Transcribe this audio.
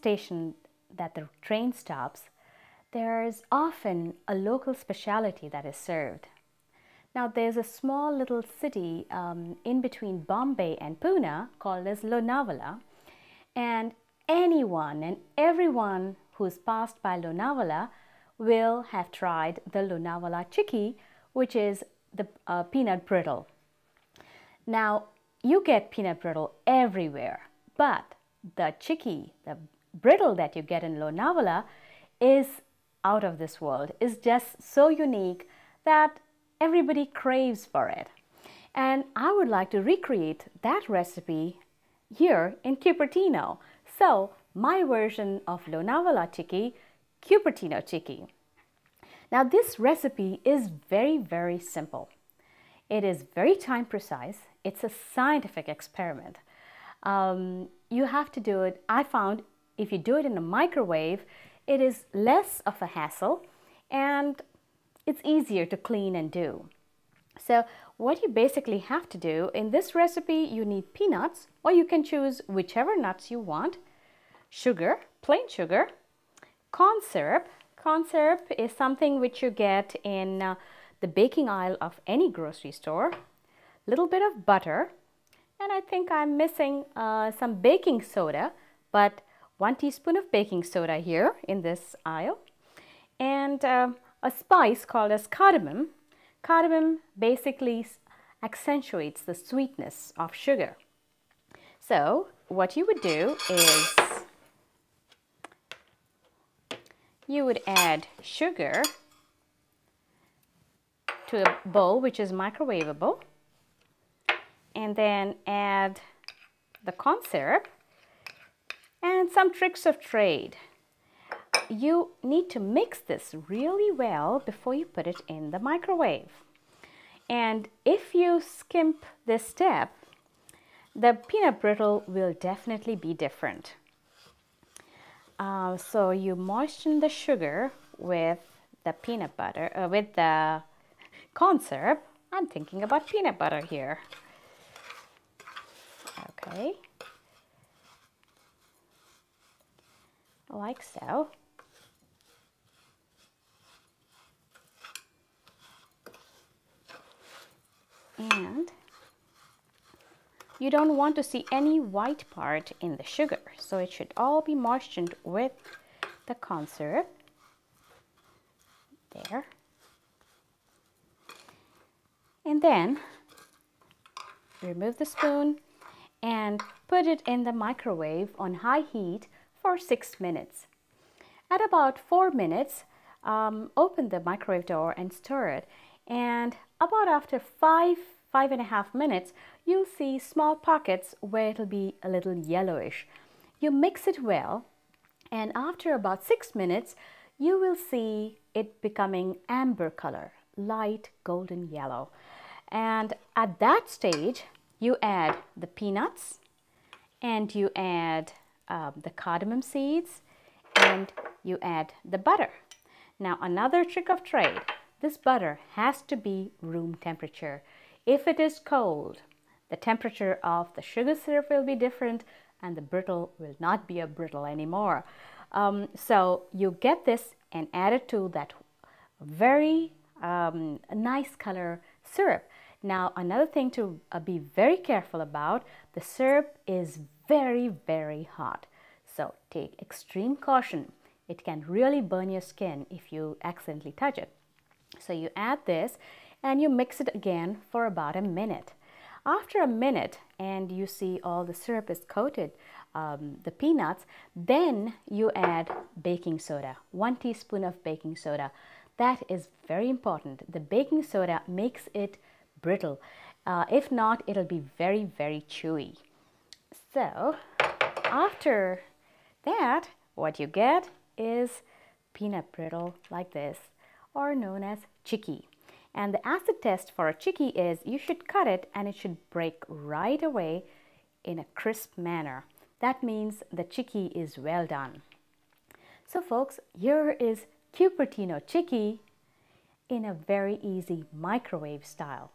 station that the train stops, there's often a local specialty that is served. Now there's a small little city in between Bombay and Pune called as Lonavala, and anyone and everyone who's passed by Lonavala will have tried the Lonavala Chikki, which is the peanut brittle. Now you get peanut brittle everywhere, but the chikki, the brittle that you get in Lonavala, is out of this world, is just so unique that everybody craves for it. And I would like to recreate that recipe here in Cupertino. So my version of Lonavala Chikki, Cupertino Chikki. Now this recipe is very, very simple. It is very time precise. It's a scientific experiment. You have to do it, I found, if you do it in a microwave, it is less of a hassle and it's easier to clean and do. So what you basically have to do in this recipe, you need peanuts, or you can choose whichever nuts you want, sugar, plain sugar, corn syrup. Corn syrup is something which you get in the baking aisle of any grocery store, little bit of butter, and I think I'm missing some baking soda, but 1 teaspoon of baking soda here in this aisle, and a spice called as cardamom. Cardamom basically accentuates the sweetness of sugar. So what you would do is you would add sugar to a bowl which is microwavable, and then add the corn syrup. And some tricks of trade. You need to mix this really well before you put it in the microwave. And if you skimp this step, the peanut brittle will definitely be different. So you moisten the sugar with the peanut butter, with the corn syrup. I'm thinking about peanut butter here. Okay. Like so. And you don't want to see any white part in the sugar, so it should all be moistened with the corn syrup. There. And then remove the spoon and put it in the microwave on high heat for 6 minutes. At about 4 minutes, open the microwave door and stir it. And about after 5.5 minutes, you'll see small pockets where it'll be a little yellowish. You mix it well, and after about 6 minutes, you will see it becoming amber color, light golden yellow. And at that stage, you add the peanuts and you add the cardamom seeds, and you add the butter. Now another trick of trade, this butter has to be room temperature. If it is cold, the temperature of the sugar syrup will be different and the brittle will not be a brittle anymore. So you get this and add it to that very nice color syrup. Now another thing to be very careful about, the syrup is very, very hot. So take extreme caution. It can really burn your skin if you accidentally touch it. So you add this and you mix it again for about a minute. After a minute and you see all the syrup is coated, the peanuts, then you add baking soda, 1 teaspoon of baking soda. That is very important. The baking soda makes it brittle. If not, it'll be very, very chewy. So after that, what you get is peanut brittle like this, or known as chikki. And the acid test for a chikki is you should cut it and it should break right away in a crisp manner. That means the chikki is well done. So folks, here is Cupertino Chikki in a very easy microwave style.